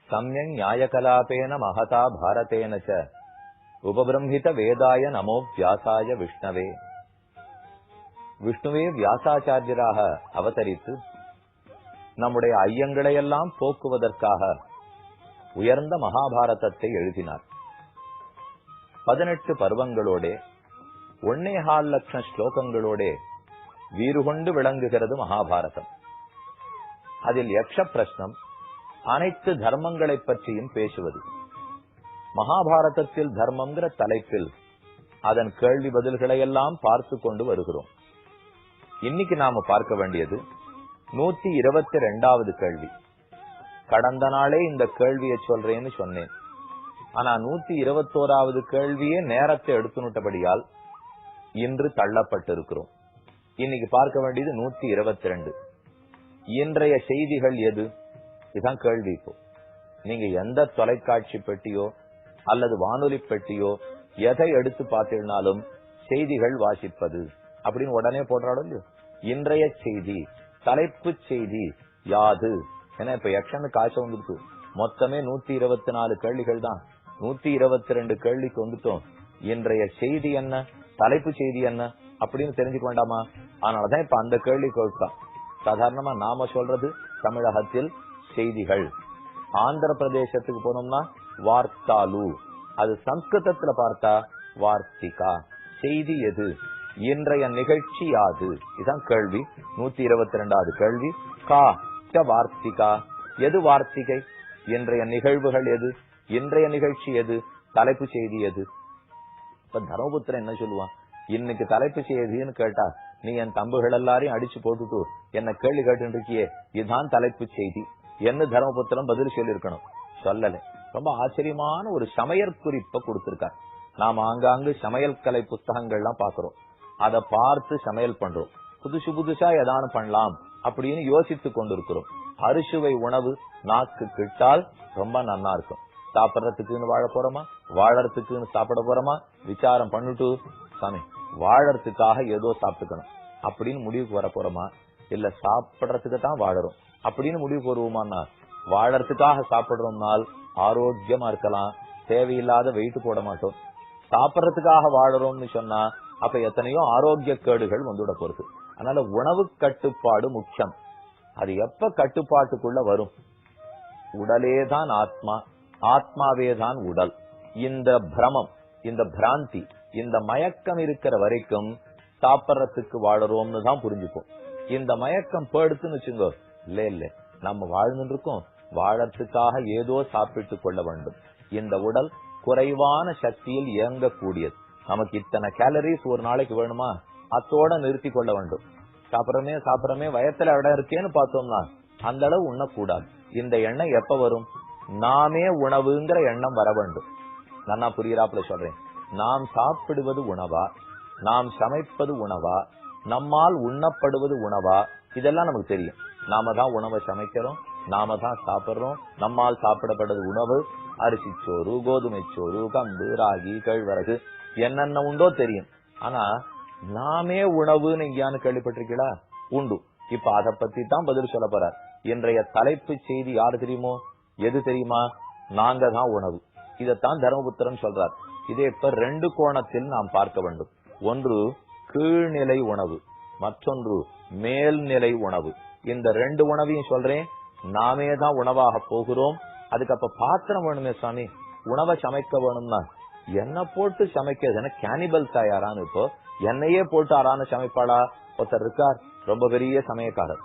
சம்யங் நியாயகலாபேன மகதா பாரதேன ச உபபிரம்ஹித வேதாய நமோ வியாசாய விஷ்ணவே. விஷ்ணுவே வியாசாச்சாரியராக அவதரித்து நம்முடைய ஐயங்களையெல்லாம் போக்குவதற்காக உயர்ந்த மகாபாரதத்தை எழுதினார். 18 பர்வங்களோட 1.25 லட்சம் ஸ்லோகங்களோட வீறுகொண்டு விளங்குகிறது மகாபாரதம். அதில் யக்ஷ பிரஷ்னம் அனைத்து தர்மங்களை பற்றியும் பேசுவது. மகாபாரதத்தில் தர்மம்ங்கிற தலைப்பில் அதன் கேள்வி பதில்களை எல்லாம் பார்த்து கொண்டு வருகிறோம். இன்னைக்கு நாம பார்க்க வேண்டியது 122வது கேள்வி. கடந்த நாளே இந்த கேள்வியை சொல்றேன்னு சொன்னேன். ஆனா 121வது கேள்வியே நேரத்தை எடுத்துனுட்டபடியால் இன்று தள்ளப்பட்டிருக்கிறோம். இன்னைக்கு பார்க்க வேண்டியது 122. இன்றைய செய்திகள் எது? இதுதான் கேள்வி. இப்போ நீங்க எந்த தொலைக்காட்சி பெட்டியோ அல்லது வானொலி பெட்டியோ எதை எடுத்து பார்த்தீங்கன்னாலும் செய்திகள் வாசிப்பது அப்படின்னு உடனே போடுறாலும் இல்லையோ, இன்றைய செய்தி தலைப்பு செய்தி யாது? ஏன்னா இப்ப யக்ஷனு காசு வந்துருக்கு. மொத்தமே 124 கேள்விகள் தான். 122 கேள்விக்கு வந்துட்டோம். இன்றைய செய்தி என்ன, தலைப்பு செய்தி என்ன அப்படின்னு தெரிஞ்சுக்க வேண்டாமா? அதனாலதான் இப்ப அந்த கேள்வி கேட்கலாம். சாதாரணமா நாம சொல்றது தமிழகத்தில் செய்திகள். ஆந்திர பிரதேசத்துக்கு போனோம்னா வார்த்தாலு, அது சம்ஸ்கிருதத்துல பார்த்தா வார்த்திகா. செய்தி எது? இன்றைய நிகழ்ச்சி யாது? இதுதான் கேள்வி. 122வது கேள்வி. கா வார்த்திகா, எது வார்த்திகை? இன்றைய நிகழ்வுகள் எது? இன்றைய நிகழ்ச்சி எது? தலைப்பு செய்தி எது? இப்ப தர்மபுத்திரன் என்ன சொல்லுவான்? இன்னைக்கு தலைப்பு செய்தின்னு கேட்டா நீ என் தம்புகள் எல்லாரையும் அடிச்சு போட்டுட்டு என்ன கேள்வி கேட்டு இருக்கியே, இதுதான் தலைப்பு செய்தி என்ன தர்மபுத்திரன் பதில் சொல்லிருக்கணும். சொல்லல. ரொம்ப ஆச்சரியமான ஒரு சமையல் குறிப்பை கொடுத்திருக்கார். நாம ஆங்காங்கு சமையல் கலை புஸ்தகங்கள்லாம் பாக்குறோம். அதை பார்த்து சமையல் பண்றோம். புதுசா ஏதானு பண்ணலாம் அப்படின்னு யோசித்து கொண்டிருக்கிறோம். அறுசுவை உணவு நாக்கு கிட்டால் ரொம்ப நல்லா இருக்கும். சாப்பிடறதுக்குன்னு வாழ போறோமா, வாழறதுக்குன்னு சாப்பிட போறோமா, விசாரம் பண்ணிட்டு சாமி வாழறதுக்காக ஏதோ சாப்பிட்டுக்கணும் அப்படின்னு முடிவுக்கு வர போறோமா, இல்ல சாப்பிடறதுக்கு தான் வாழறோம் அப்படின்னு முடிவுக்கு வருவோமான்னா, வாழறதுக்காக சாப்பிடுறோம்னால் ஆரோக்கியமா இருக்கலாம், தேவையில்லாத வெயிட் போட மாட்டோம். சாப்பிடறதுக்காக வாழறோம்னு சொன்னா அப்ப எத்தனையோ ஆரோக்கிய கேடுகள் வந்துவிட போறது. அதனால உணவு கட்டுப்பாடு முக்கியம். அது எப்ப கட்டுப்பாட்டுக்குள்ள வரும்? உடலேதான் ஆத்மா, ஆத்மாவேதான் உடல். இந்த பிரமம், இந்த பிராந்தி, இந்த மயக்கம் இருக்கிற வரைக்கும் சாப்பிடறதுக்கு வாழறோம்னு தான் புரிஞ்சுப்போம். இந்த மயக்கம் போடுத்துன்னு வச்சுங்கோ, இல்ல நம்ம வாழ்ந்துட்டு இருக்கோம், வாழறதுக்காக ஏதோ சாப்பிட்டு கொள்ள வேண்டும். இந்த உடல் குறைவான சக்தியில் இயங்கக்கூடியது. நமக்கு இத்தனை கேலரிஸ் ஒரு நாளைக்கு வேணுமா, அத்தோட நிறுத்தி கொள்ள வேண்டும். சாப்பிடறமே வயத்துல இடம் இருக்கேன்னு பார்த்தோம்னா அந்த அளவு உண்ணக்கூடாது. இந்த எண்ணம் எப்ப வரும்? நாமே உணவுங்கிற எண்ணம் வர வேண்டும். நான் புரியுறாப்புல சொல்றேன். நாம் சாப்பிடுவது உணவா, நாம் சமைப்பது உணவா, நம்மால் உண்ணப்படுவது உணவா, இதெல்லாம் நமக்கு தெரியும். நாம தான் உணவை சமைக்கிறோம், நாம தான் சாப்பிடுறோம். நம்மால் சாப்பிடப்படுறது உணவு. அரிசி சோறு, கோதுமை சோறு, கம்பு, ராகி, கேழ்வரகு, என்னென்ன உண்டோ தெரியும். ஆனா நாமே உணவுன்னு எங்கேயானு கேள்விப்பட்டிருக்கீங்களா? உண்டு. இப்ப அதை பத்தி தான் பதில் சொல்ல போறார். இன்றைய தலைப்பு செய்தி யாரு தெரியுமோ, எது தெரியுமா? நாங்க தான் உணவு. இதத்தான் தர்மபுத்திரன் சொல்றார். இதே இப்ப 2 கோணத்தில் நாம் பார்க்க வேண்டும். ஒன்று கீழ்நிலை உணவு, மற்றொன்று மேல்நிலை உணவு. இந்த 2 உணவையும் சொல்றேன். நாமே தான் உணவாக போகிறோம். அதுக்கு அப்ப பாத்திரம் வேணுமே சாமி, உணவை சமைக்க வேணும்னா என்ன போட்டு சமைக்கிறது? கேனிபல் தயாரான்னு இப்போ என்னையே போட்டு ஆறான சமைப்பாளா? ஒருத்தர் இருக்கார், ரொம்ப பெரிய சமயக்காரர்.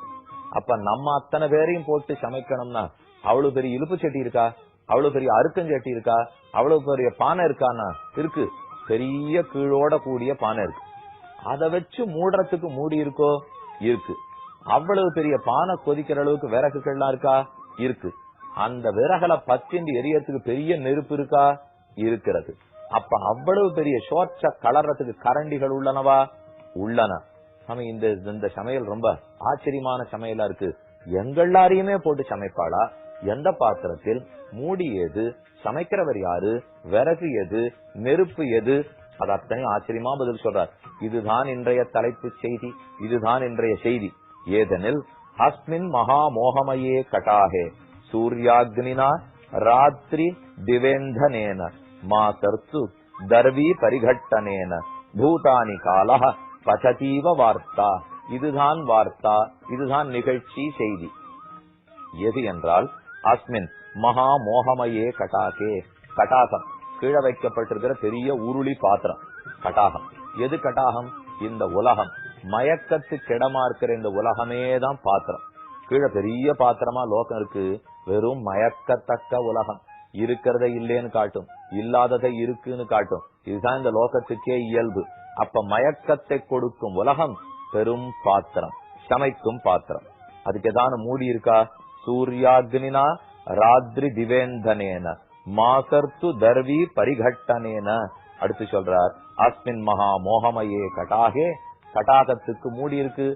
அப்ப நம்ம அத்தனை பேரையும் போட்டு சமைக்கணும்னா அவ்வளவு பெரிய இழுப்பு சட்டி இருக்கா, அவ்வளவு பெரிய அறுக்கஞ்சட்டி இருக்கா, அவ்வளவு பெரிய பானை இருக்கானா? இருக்கு. பெரிய கீழோட கூடிய பானை இருக்கு. அதை வச்சு மூடுறதுக்கு மூடி இருக்கோ? இருக்கு. அவ்வளவு பெரிய பானை கொதிக்கிற அளவுக்கு விறகுகள்லாம் இருக்கா? இருக்கு. அந்த விறகுல பத்தின்றி எரியறதுக்கு பெரிய நெருப்பு இருக்கா? இருக்கிறது. அப்ப அவ்வளவு பெரிய சோற்ற கலர்றதுக்கு கரண்டிகள் உள்ளனவா? உள்ளன. இந்த சமையல் ரொம்ப ஆச்சரியமான சமையலா இருக்கு. எங்கெல்லாரையுமே போட்டு சமைப்பாளா? எந்த பாத்திரத்தில்? மூடி எது? சமைக்கிறவர் யாரு? விறகு எது? நெருப்பு எது? அது அத்தனை ஆச்சரியமா பதில் சொல்றார். இதுதான் இன்றைய தலைப்பு செய்தி, இதுதான் இன்றைய செய்தி. ஏதெனில் அஸ்மின் மகா மோகமயே கட்டாகே சூர்யாக்னினா ராத்திரி திவேந்தனேன மாசர்த்து தர்வி பரிகட்டனேன பூதானி காலஹ பசதீவ வார்த்தா. இதுதான் வார்த்தா, இதுதான் நிகழ்ச்சி, செய்தி. எது என்றால் அஸ்மின் மகா மோகமயே கட்டாகே. கட்டாகம் கீழே வைக்கப்பட்டிருக்கிற பெரிய உருளி பாத்திரம் கட்டாகம். எது கட்டாகம்? இந்த உலகம். மயக்கத்துக்கு இடமா இருக்கிற இந்த உலகமே தான் பாத்திரம். கீழே பெரிய பாத்திரமா லோகம் இருக்கு. வெறும் மயக்கத்தக்க உலகம். இருக்கிறத இல்லேன்னு காட்டும், இல்லாததை இருக்குன்னு காட்டும். இதுதான் இந்த லோகத்துக்கே இயல்பு. அப்ப மயக்கத்தை கொடுக்கும் உலகம் பெரும் பாத்திரம், சமைக்கும் பாத்திரம். அதுக்கு ஏதான மூடி இருக்கா? சூர்யாக்னினா ராத்திரி திவேந்தனேன மாசர்த்து தர்வி பரிகட்டனேன. அடுத்து சொல்றார் அஸ்மின் மகா மோகமயே கட்டாகே. கட்டாகத்துக்கு மூடி இருக்கு,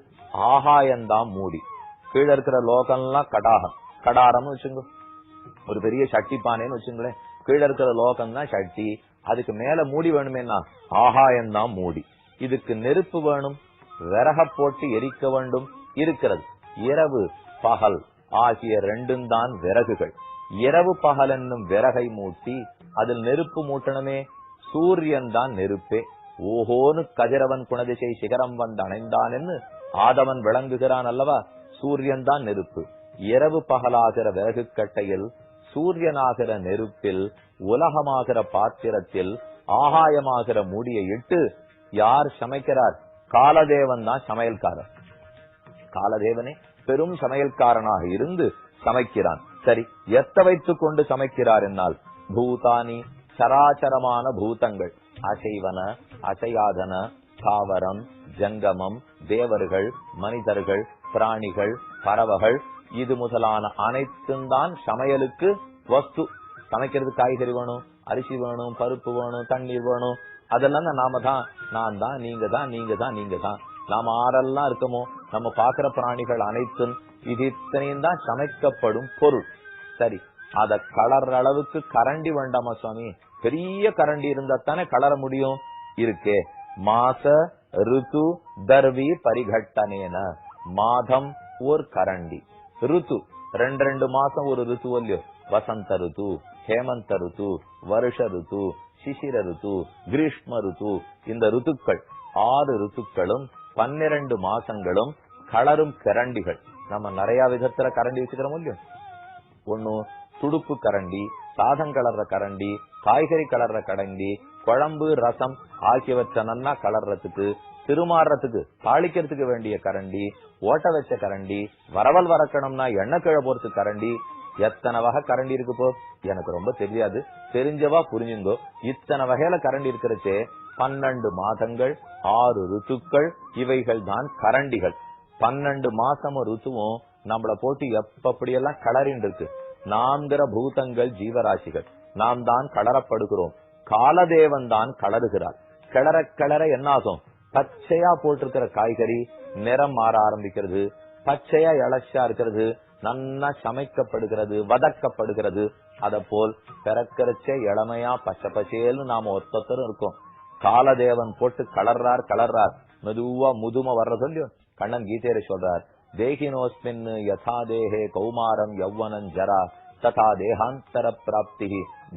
ஆகாயந்தான் மூடி. கீழே இருக்கிற லோகம்லாம் கடாகம், கடாரம்னு வச்சுங்க. ஒரு பெரிய சட்டி பானைன்னு வச்சுங்களேன். கீழே இருக்கிற லோகம் தான் சட்டி, அதுக்கு மேல மூடி வேணுமேனா ஆகாயம்தான் மூடி. இதுக்கு நெருப்பு வேணும், விறக போட்டு எரிக்க வேண்டும். இருக்கிறது இரவு பகல் ஆகிய ரெண்டும் தான் விறகுகள். இரவு பகல் என்னும் விறகை மூட்டி அதில் நெருப்பு மூட்டணுமே. சூரியன் தான் நெருப்பே. ஓஹோனு கதிரவன் குணதிசை சிகரம் வந்து அணைந்தான் என்று ஆதவன் விளங்குகிறான் அல்லவா. சூரியன் தான் நெருப்பு. இரவு பகலாகிற விறகு கட்டையில், சூரியனாகிற நெருப்பில், உலகமாகிற பாத்திரத்தில், ஆகாயமாகிற மூடியை இட்டு யார் சமைக்கிறார்? காலதேவன் தான் சமையல்காரன். காலதேவனே பெரும் சமையல்காரனாக இருந்து சமைக்கிறான். சரி, எத்த வைத்துக் கொண்டு சமைக்கிறார் என்னால் பூதானி சராச்சரமான பூதங்கள், அசைவன அசையாதன, தாவரம் ஜங்கமம், தேவர்கள் மனிதர்கள் பிராணிகள் பறவைகள், இது முதலான அனைத்தும் தான் சமையலுக்கு வஸ்து. சமைக்கிறதுக்கு காய்கறி வேணும், அரிசி வேணும், பருப்பு வேணும், தண்ணீர் வேணும். அதெல்லாம் நாம தான், நான் தான், நீங்க தான், நீங்க தான், நீங்க தான். நாம ஆரெல்லாம் இருக்கமோ நம்ம பாக்குற பிராணிகள் அனைத்தும் இது இத்தனையும் தான் சமைக்கப்படும் பொருள். சரி, அத கலர் அளவுக்கு கரண்டி வேண்டாமா சுவாமி? பெரிய கரண்டி இருந்தா தானே கலர முடியும். இருக்கே மாச ருத்து தர்வி பரிகட்டனேன. மாதம் ஓர் கரண்டி, ருத்து ரெண்டு மாசம் ஒரு ருத்து இல்லையோ. வசந்த ருத்து, ஹேமந்த ருத்து, வருஷ ருத்து, சிசிர ருத்து, கிரீஷ்ம ருத்து. இந்த ருத்துக்கள் 6 ருத்துக்களும் 12 மாசங்களும் கலரும் கரண்டிகள். நம்ம நிறைய விதத்துல கரண்டி வச்சுக்கிறோம் இல்லையோ. ஒண்ணு துடுப்பு கரண்டி, சாதம் கலர்ற கரண்டி, காய்கறி கலர்ற கரண்டி, குழம்பு ரசம் ஆகியவற்றை நன்னா கலர்றதுக்கு, திருமாறத்துக்கு தாளிக்கிறதுக்கு வேண்டிய கரண்டி, ஓட்ட வச்ச கரண்டி, வரவல் வரக்கணும்னா எண்ணெய் கிழ போறது கரண்டி. எத்தனை வகை கரண்டி இருக்கு போ, எனக்கு ரொம்ப தெரியாது, தெரிஞ்சவா புரிஞ்சுங்கோ. இத்தனை வகையில கரண்டி இருக்கிறச்சே 12 மாதங்கள் 6 ருத்துக்கள், இவைகள் தான் கரண்டிகள். 12 மாசமும் ருத்துவும் நம்மள போட்டு எப்படியெல்லாம் கலரின் இருக்கு. நான்கிற பூதங்கள் ஜீவராசிகள், நாம் தான் கலரப்படுகிறோம். காலதேவன் தான் கலருகிறார். கிளற கிளற என்ன ஆகும்? பச்சையா போட்டிருக்கிற காய்கறி நிறம் மாற ஆரம்பிக்கிறது, பச்சையா இளச்சா இருக்கிறது, நன்னா சமைக்கப்படுகிறது, வதக்கப்படுகிறது. அத போல் பிறக்கிறச்சே இளமையா பச்சை பச்சேன்னு நாம ஒத்தொத்தரும் இருக்கோம். காலதேவன் போட்டு கலர்றார். மெதுவா முதுமை வர்றது இல்லையோ. கண்ணன் கீதையில சொல்றார், தேகினோஸ்மின் யதா தேஹே கௌமாரம் யௌவனம் ஜரா ததா தேகாந்தர பிராப்தி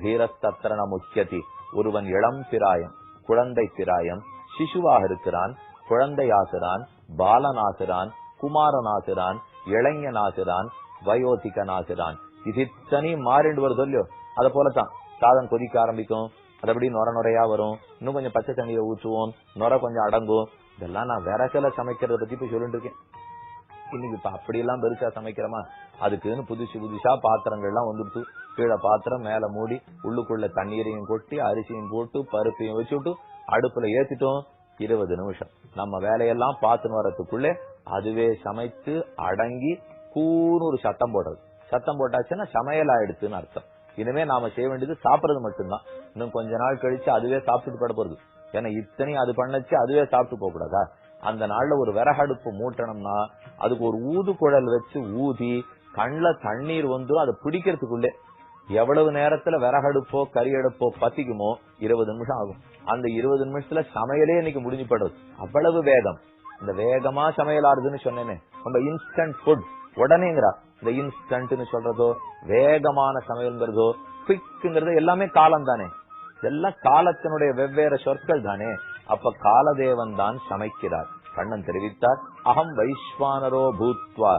தீரஸ்தத்ர முக்கியதி. ஒருவன் இளம் பிராயம், குழந்தை பிராயம், சிசுவாக இருக்கிறான், குழந்தையாகிறான், பாலனாகிறான், குமாரனாகிறான், இளைஞனாகிறான், வயோதிகனாகிறான். இது இத்தனை மாறிண்டு வருது இல்லையோ. அத போலதான் சாதம் கொதிக்க ஆரம்பிக்கும், அது அப்படி நுரையா வரும். இன்னும் கொஞ்சம் பச்சை தண்ணியை ஊற்றுவோம், நுரை கொஞ்சம் அடங்கும். இதெல்லாம் நான் விறகுல சமைக்கிறத பத்தி போய் சொல்லிட்டு இருக்கேன். இன்னைக்கு இப்ப அப்படி எல்லாம் பெருசா சமைக்கிறோமா? அதுக்குன்னு புதுசா பாத்திரங்கள்லாம் வந்துடுச்சு. கீழே பாத்திரம், மேல மூடி, உள்ளுக்குள்ள தண்ணீரையும் கொட்டி அரிசியும் போட்டு பருப்பையும் வச்சுட்டு அடுப்புல ஏத்திட்டோம். 20 நிமிஷம் நம்ம வேலையெல்லாம் பார்த்துன்னு வரதுக்குள்ளே அதுவே சமைத்து அடங்கி கூன்னு ஒரு சத்தம் போடுறது. சத்தம் போட்டாச்சுன்னா சமையல் ஆயிடுச்சுன்னு அர்த்தம். இனிமே நாம செய்ய வேண்டியது சாப்பிடுறது மட்டும்தான். இன்னும் கொஞ்ச நாள் கழிச்சு அதுவே சாப்பிட்டுட்டு பட போறது. ஏன்னா இத்தனையும் அது பண்ணச்சு அதுவே சாப்பிட்டு போக கூடாதா? அந்த நாள்ல ஒரு விறகடுப்பு மூட்டணும்னா அதுக்கு ஒரு ஊது குழல் வச்சு ஊதி கண்ணுல தண்ணீர் வந்துடும். அதை பிடிக்கிறதுக்குள்ளே எவ்வளவு நேரத்துல விறகடுப்போ கறி அடுப்போ பத்திக்குமோ 20 நிமிஷம் ஆகும். அந்த 20 நிமிஷத்துல சமையலே இன்னைக்கு முடிஞ்சு படுது. அவ்வளவு வேகம். இந்த வேகமா சமையல் ஆறுதுன்னு சொன்னேனே, நம்ம இன்ஸ்டன்ட் ஃபுட் உடனேங்கிறா. இந்த இன்ஸ்டன்ட்னு சொல்றதோ, வேகமான சமையல்ங்கிறதோ, குவிக்ங்கிறது எல்லாமே காலம் தானே. இதெல்லாம் காலத்தினுடைய வெவ்வேறு சொற்கள் தானே. அப்ப காலதேவன் தான் சமைக்கிறார். கண்ணன் தெரிவித்தார், அகம் வைஸ்வானரோ பூத்வா,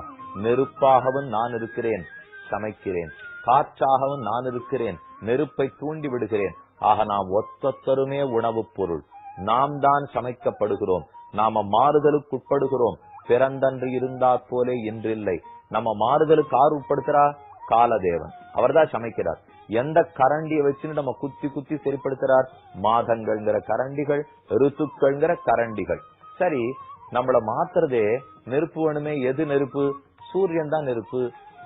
நெருப்பாகவும் நான் இருக்கிறேன், சமைக்கிறேன். காற்றாகவும் நான் இருக்கிறேன், நெருப்பை தூண்டி விடுகிறேன். ஆக நாம் ஒத்தொத்தருமே உணவு பொருள். நாம் தான் சமைக்கப்படுகிறோம். நாம மாறுதலுக்கு உட்படுகிறோம். பிறந்தன்று இருந்தா போலே இன்றில்லை. நம்ம மாறுதலுக்கு ஆறு உட்படுத்துறா காலதேவன். அவர்தான் சமைக்கிறார். எந்த கரண்டியை வச்சு நம்ம குத்தி குத்தி சரிப்படுத்துறார்? மாதங்கள்ங்கிற கரண்டிகள், ருத்துக்கள்ங்கிற கரண்டிகள். சரி, நம்மள மாத்துறதே நெருப்பு வேணுமே. எது நெருப்பு? சூரியன் தான் நெருப்பு.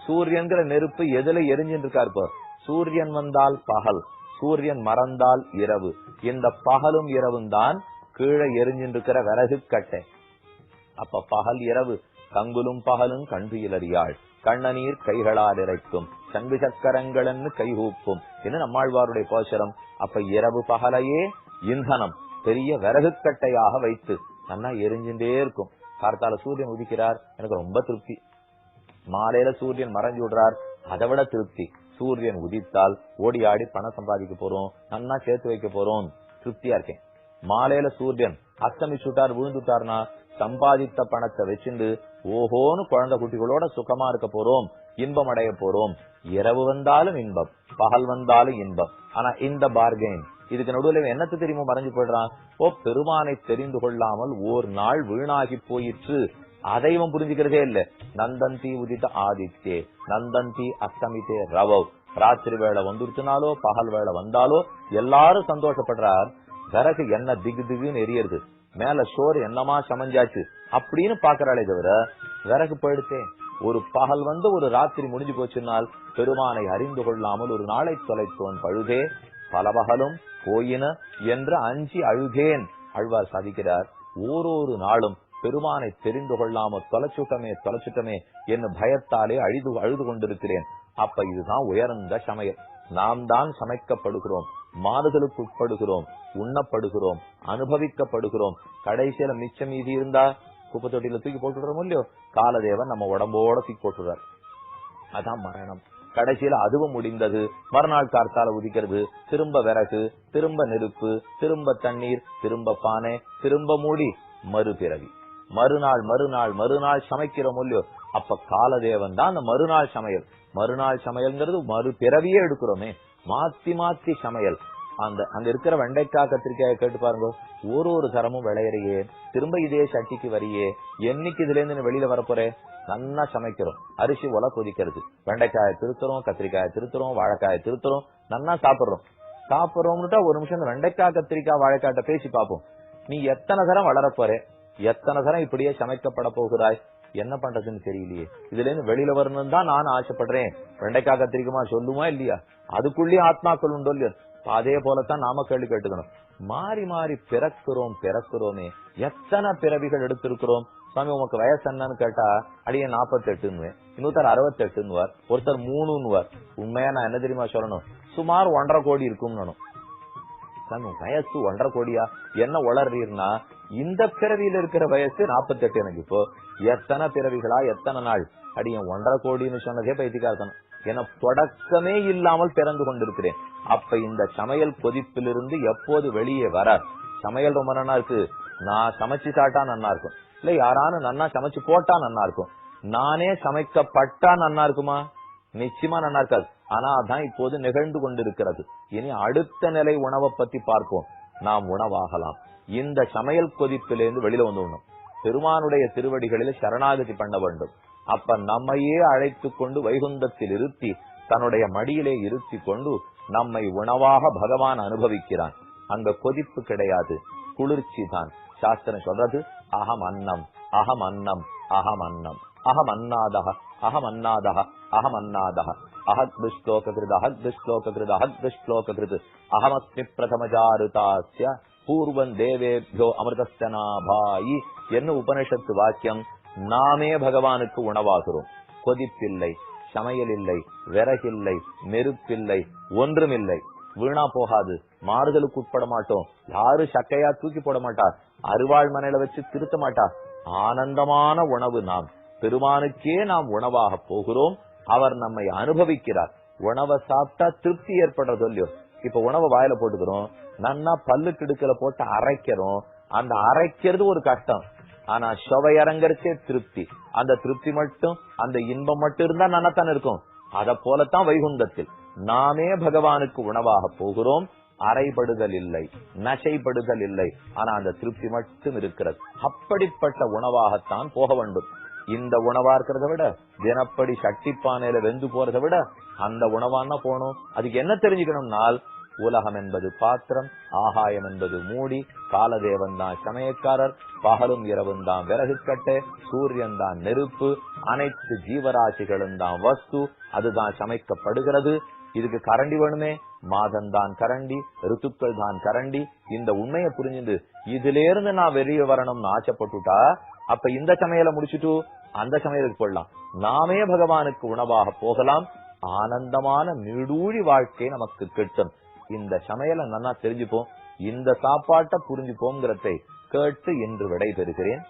சூரியன்கிற நெருப்பு எதுல எரிஞ்சுட்டு இருக்காரு? இப்போ சூரியன் வந்தால் பகல், சூரியன் மறந்தால் இரவு. இந்த பகலும் இரவும் தான் கீழே எரிஞ்சுட்டு இருக்கிற விறகு கட்டை. அப்ப பகல் இரவு, கங்குலும் பகலும் கண்டுயிலறியாள், கண்ணநீர் கைகளால் இறைக்கும், சங்கு சக்கரங்களன்னு கைகூப்பும் என்று நம்மாழ்வாருடைய கோஷரம். அப்ப இரவு பகலையே இந்தனம் பெரிய விறகு கட்டையாக வைத்து நல்லா எரிஞ்சுட்டே இருக்கும். கார்த்தால சூரியன் உதிக்கிறார், எனக்கு ரொம்ப திருப்தி. மாலையில சூரியன் மறைஞ்சு விடுறார், அதை விட திருப்தி. சூரியன் உதித்தால் ஓடி ஆடி பணம் சம்பாதிக்க போறோம், நல்லா சேர்த்து வைக்க போறோம், திருப்தியா இருக்கேன். மாலையில சூரியன் அஸ்தமிச்சுட்டார், விழுந்துட்டார்னா சம்பாதித்த பணத்தை வச்சுண்டு ஓஹோன்னு குழந்தை குட்டிகளோட சுகமா இருக்க போறோம், இன்பம் அடைய போறோம். இரவு வந்தாலும் இன்பம், பகல் வந்தாலும் இன்பம். ஆனா இந்த பார்கெயின், இதுக்கு நடுவில் என்னத்து தெரியுமோ மறைஞ்சு போயிடுறான். ஓ, பெருமானை தெரிந்து கொள்ளாமல் ஓர் நாள் வீணாகி போயிற்று, அதைவன் புரிஞ்சுக்கிறதே இல்ல. நந்தந்தி உதித்த ஆதித்யே, நந்தந்தி அஸ்தமித்தே ரவவ். ராத்திரி வேளை வந்துருச்சுனாலோ பகல் வேளை வந்தாலோ எல்லாரும் சந்தோஷப்படுறார். விறகு என்ன திகு திகுன்னு எரியறது, மேல சோறு என்னமா சமைஞ்சாச்சு அப்படின்னு பாக்குறாளே தவிர விறகு போயிடுச்சே. ஒரு பகல் வந்து ஒரு ராத்திரி முடிஞ்சு போச்சுனால் பெருமானை அறிந்து கொள்ளாமல் ஒரு நாளை தொலைத்தோன் பழுதே, பல பகலும் போயின என்று அஞ்சி அழுதேன். அழ்வார் சாதிக்கிறார், ஓரொரு நாளும் பெருமானை தெரிந்து கொள்ளாமல் தொலைச்சுட்டமே என்று பயத்தாலே அழுது கொண்டிருக்கிறேன். அப்ப இதுதான் உயர்ந்த சமயம். நாம் தான் சமைக்கப்படுகிறோம், மாறுதலுக்கு உட்படுகிறோம், உண்ணப்படுகிறோம், அனுபவிக்கப்படுகிறோம். கடைசியில மிச்சம் மீதி இருந்தா குப்பை தொட்டியில தூக்கி போட்டுடுறோம் இல்லையோ, காலதேவன் நம்ம உடம்போட தூக்கி போட்டுறார். அதான் மரணம். கடைசியில அதுவும் முடிந்தது. மறுநாள் கார்த்தால உதிக்கிறது, திரும்ப விறகு, திரும்ப நெருப்பு, திரும்ப தண்ணீர், திரும்ப பானை, திரும்ப மூடி, மறுபிறவி. மறுநாள் சமைக்கிறோம் இல்லையோ, அப்ப காலதேவன் தான் அந்த மறுநாள் சமையல். மறுநாள் சமையல்ங்கிறது மறுபிறவியே எடுக்கிறோமே, மாத்தி மாத்தி சமையல். அங்க இருக்கிற வெண்டைக்காய் கத்திரிக்காயை கேட்டு பாருங்க, ஒரு தரமும் விளையறையே, திரும்ப இதே சட்டிக்கு வரியே, என்னைக்கு இதுல இருந்து வெளியில வரப்போறே. நல்லா சமைக்கிறோம், அரிசி ஒலை கொதிக்கிறது, வெண்டைக்காயை திருத்துறோம், கத்திரிக்காயை திருத்துறோம், வாழைக்காயை திருத்துறோம், நல்லா சாப்பிடுறோம்னுட்டா ஒரு நிமிஷம் வெண்டைக்காய் கத்திரிக்காய் வாழைக்காட்ட பேசி பார்ப்போம். நீ எத்தனை தரம் வளரப்போறே, எத்தனை தரம் இப்படியே சமைக்கப்பட போகிறாய், என்ன பண்றதுன்னு தெரியலையே. இதுல இருந்து வெளியில வரணும்னு தான் நான் ஆசைப்படுறேன். வெண்டைக்காய் கத்திரிக்குமா சொல்லுமா இல்லையா? அதுக்குள்ளேயே ஆத்மாக்கள் உண்டோ இல்லையோ. அதே போலத்தான் நாம கேள்வி கேட்டுக்கணும். மாறி மாறி பிறக்கிறோமே, எத்தனை பிறவிகள் எடுத்திருக்கிறோம். சுவாமி உமக்கு வயசு என்னன்னு கேட்டா, அடியே 48, இன்னொருத்தர் 68, ஒருத்தர் 3. உண்மையா நான் என்ன தெரியுமா சொல்லணும், சுமார் 1.5 கோடி இருக்கும்னு. சாமி வயசு 1.5 கோடியா, என்ன உளறீர்னா, இந்த பிறவியில இருக்கிற வயசு 48 எனக்கு. இப்போ எத்தனை பிறவிகளா, எத்தனை நாள்? அடியன் 1.5 கோடின்னு சொன்னதே பைத்தியக்காரத்தனம். என தொடக்கமே இல்லாமல் பிறந்து கொண்டிருக்கிறேன். அப்ப இந்த சமையல் கொதிப்பிலிருந்து எப்போது வெளியே வர, சமையல் ரொம்ப நன்னா இருக்கு, நான் சமைச்சு சாட்டா நன்னா இருக்கும், இல்ல யாரானு நன்னா சமைச்சு போட்டா நன்னா இருக்கும், நானே சமைக்கப்பட்டா நன்னா இருக்குமா? நிச்சயமா நன்னா இருக்காது. ஆனா அதான் இப்போது நிகழ்ந்து கொண்டிருக்கிறது. இனி அடுத்த நிலை உணவை பத்தி பார்ப்போம். நாம் உணவாகலாம். இந்த சமையல் கொதிப்பிலிருந்து வெளியில வந்து பெருமானுடைய திருவடிகளில் சரணாகதி பண்ண வேண்டும். அப்ப நம்மையே அழைத்து கொண்டு வைகுந்தத்தில் இருத்தி, தன்னுடைய மடியிலே இருத்தி கொண்டு நம்மை உணவாக பகவான் அனுபவிக்கிறான். அங்க கொதிப்பு கிடையாது, குளிர்ச்சி தான். சாஸ்திரம் சொல்றது, அகம் அன்னம் அகம் அன்னம் அகம் அன்னம் அகம் அன்னாதக அகம் அன்னாதக அகம் அன்னாதக அஹத் துஷ்லோகிருத் அஹத் துஷ்லோகிருத் அஹத் துஷ்லோகிருத் அகமஸ்மி பிரதமஜாருதாஸ்ய பூர்வன் தேவேபியோ அமிர்தஸ்தனாபாயி என்ன உபனிஷத்து வாக்கியம். நாமே பகவானுக்கு உணவாகிறோம். கொதிப்பில்லை, சமையல் இல்லை, விறகில்லை, நெருப்பில்லை, ஒன்றுமில்லை. வீணா போகாது, மாறுதலுக்கு உட்பட மாட்டோம். யாரு சக்கையா தூக்கி போட மாட்டார், அருவாள் மனையில வச்சு திருத்த மாட்டார். ஆனந்தமான உணவு நாம். பெருமானுக்கே நாம் உணவாக போகிறோம். அவர் நம்மை அனுபவிக்கிறார். உணவை சாப்பிட்டா திருப்தி ஏற்படுறது இல்லையோ? இப்ப உணவை வாயில போட்டுக்கிறோம், நன்னா பல்லு கிடுக்கல போட்டு அரைக்கிறோம். அந்த அரைக்கிறது ஒரு கஷ்டம். ஆனா சுவை இறங்கறச்சே திருப்தி. அந்த திருப்தி மட்டும், அந்த இன்பம் மட்டும் இருந்தா நன்னத்தானே இருக்கும். அத போலத்தான் வைகுந்தத்தில் நாமே பகவானுக்கு உணவாக போகிறோம். அரைபடுதல் இல்லை, நசைப்படுதல் இல்லை. ஆனா அந்த திருப்தி மட்டும் இருக்கிறது. அப்படிப்பட்ட உணவாகத்தான் போக வேண்டும். இந்த உணவா இருக்கிறத விட, தினப்படி சட்டிப்பானையில வெந்து போறதை விட அந்த உணவான்னா போகணும். அதுக்கு என்ன தெரிஞ்சுக்கணும்னால், உலகம் என்பது பாத்திரம், ஆகாயம் என்பது மூடி, காலதேவன் தான் சமயக்காரர், பகலும் இரவும் தான் விறகு கட்டை, சூரியன் தான் நெருப்பு, அனைத்து ஜீவராசிகளும் தான் வஸ்து, அதுதான் சமைக்கப்படுகிறது. இதுக்கு கரண்டி வேணுமே, மாதம் தான் கரண்டி, ரித்துக்கள் தான் கரண்டி. இந்த உண்மையை புரிஞ்சுது இதுல இருந்து நான் வெளியே வரணும்னு ஆசைப்பட்டுட்டா, அப்ப இந்த சமையலை முடிச்சுட்டு அந்த சமையலுக்கு போடலாம். நாமே பகவானுக்கு உணவாக போகலாம். ஆனந்தமான நீடூழி வாழ்க்கை நமக்கு கிட்டும். இந்த சமையலை நல்லா தெரிஞ்சுப்போம், இந்த சாப்பாட்டை புரிஞ்சுப்போங்கிறதை கேட்டு இன்று விடை பெறுகிறேன்.